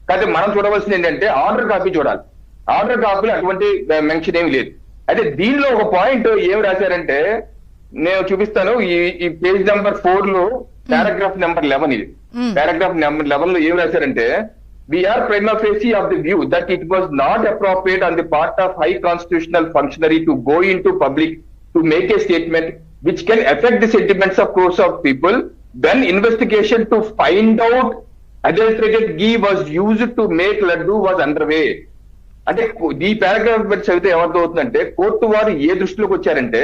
కాకపోతే మనం చూడవలసింది ఏంటంటే ఆర్డర్ కాపీ చూడాలి. ఆర్డర్ కాపీలో అటువంటి మెన్షన్ ఏమి లేదు. అయితే దీనిలో ఒక పాయింట్ ఏం రాశారంటే నేను చూపిస్తాను. ఈ పేజ్ నెంబర్ 4 లో పారాగ్రాఫ్ నెంబర్ 11 ఇది. పారాగ్రాఫ్ నెంబర్ 11 లో ఏం రాశారంటే we are prima facie of the view that it was not appropriate on the part of high constitutional functionary to go into public to make a statement which can affect the sentiments of crores of people when investigation to find out adulterated ghee was used to make laddu was underway. అంటే ఈ paragraph చదివితే ఏమర్థం అవుతుందంటే court వారు ఏ దృష్టిలోకి వచ్చారంటే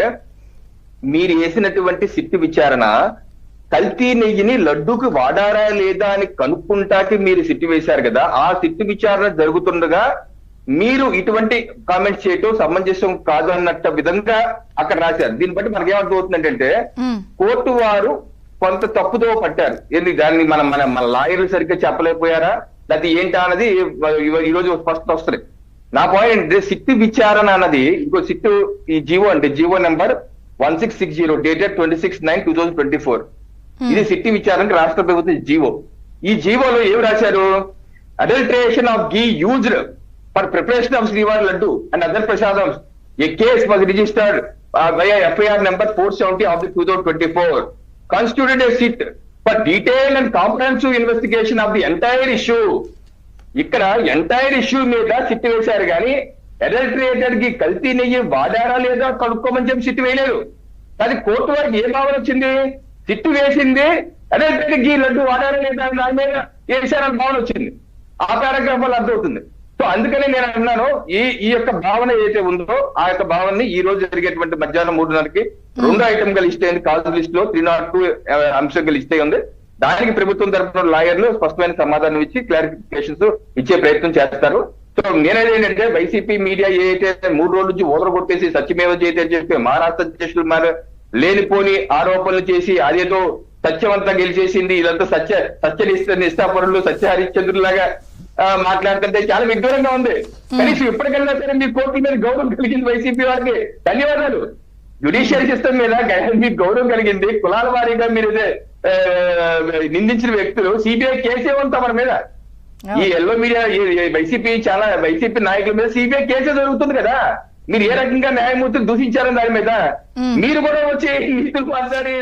మీరు వేసినటువంటి sit విచారణ కల్తీ నెయ్యిని లడ్డూకి వాడారా లేదా అని కనుక్కుంటాకి మీరు సిట్టు వేశారు కదా, ఆ సిట్టు విచారణ జరుగుతుండగా మీరు ఇటువంటి కామెంట్స్ చేయటం సమంజసం కాదు అన్నట్టు విధంగా అక్కడ రాశారు. దీన్ని బట్టి మనకి ఏమర్థం అవుతుందంటే కోర్టు వారు కొంత తప్పుదో పట్టారు. ఎందుకు దాన్ని మన లాయర్లు సరిగ్గా చెప్పలేకపోయారా అది ఏంటా అన్నది ఈ రోజు ఫస్ట్ వస్తుంది. నా పాయింట్ సిట్టు విచారణ అన్నది ఇంకో సిట్టు ఈ జీవో అంటే జీవో నెంబర్ 1660 డేటెడ్ 26/9/2024. ఇది సిట్టి విచారణకి రాష్ట్ర ప్రభుత్వం జీవో. ఈ జీవోలో ఏం రాశారు? Adulteration of ghee used for preparation of శ్రీవారి laddu and other prasadams a case was registered via FIR number 470 of the 2024 constituted a sit for detailed and comprehensive investigation of the entire issue. ఇక్కడ entire issue మీద SIT వేశారు కానీ adulterated కి కల్తీ నెయ్యి వాడారా లేదా కనుక్కోమని చెప్పి సిట్ వేయలేదు. కానీ కోర్టు వారికి ఏ భావన వచ్చింది? సిట్టు వేసింది అడల్టరేటెడ్ ఘీ లడ్డు వాడారా లేదా దాని మీద వేశారని భావన వచ్చింది. ఆ పారాగ్రాఫ్ వల్ల అర్థమవుతుంది. సో అందుకనే నేను అన్నాను ఈ యొక్క భావన ఏదైతే ఉందో ఆ యొక్క భావనని ఈ రోజు జరిగేటువంటి మధ్యాహ్నం 3:30కి 2 ఐటమ్ గా లిస్ట్ అయింది. కాజ్ లిస్ట్ లో 302 అంశంగా లిస్ట్ అయి ఉంది. దానికి ప్రభుత్వం తరఫున లాయర్లు స్పష్టమైన సమాధానం ఇచ్చి క్లారిఫికేషన్స్ ఇచ్చే ప్రయత్నం చేస్తారు. సో నేనేది ఏంటంటే వైసీపీ మీడియా ఏదైతే 3 రోజుల నుంచి ఓదర కొట్టేసి సత్యమేవ జయతే అని చెప్పి మహారాష్ట్ర అధ్యక్షులు మరి లేనిపోని ఆరోపణలు చేసి అదేదో సత్యవంతా గెలిచేసింది ఇదంతా సత్య నిష్ఠాపరులు సత్య హరిశ్చంద్రులాగా మాట్లాడుతుంటే చాలా విడ్డూరంగా ఉంది. కనీసం ఇప్పటికైనా సరే మీ కోర్టుల మీద గౌరవం కలిగింది వైసీపీ వారికి ధన్యవాదాలు. జ్యుడిషియల్ సిస్టమ్ మీద మీకు గౌరవం కలిగింది. కులాల వారీగా మీరు నిందించిన వ్యక్తులు సిబిఐ కేసే ఉంది మన మీద. ఈ ఎల్లో మీడియా వైసీపీ నాయకుల మీద సిబిఐ కేసే జరుగుతుంది కదా. మీరు ఏ రకంగా న్యాయమూర్తులు దూషించారని దాని మీద మీరు కూడా వచ్చి మాట్లాడి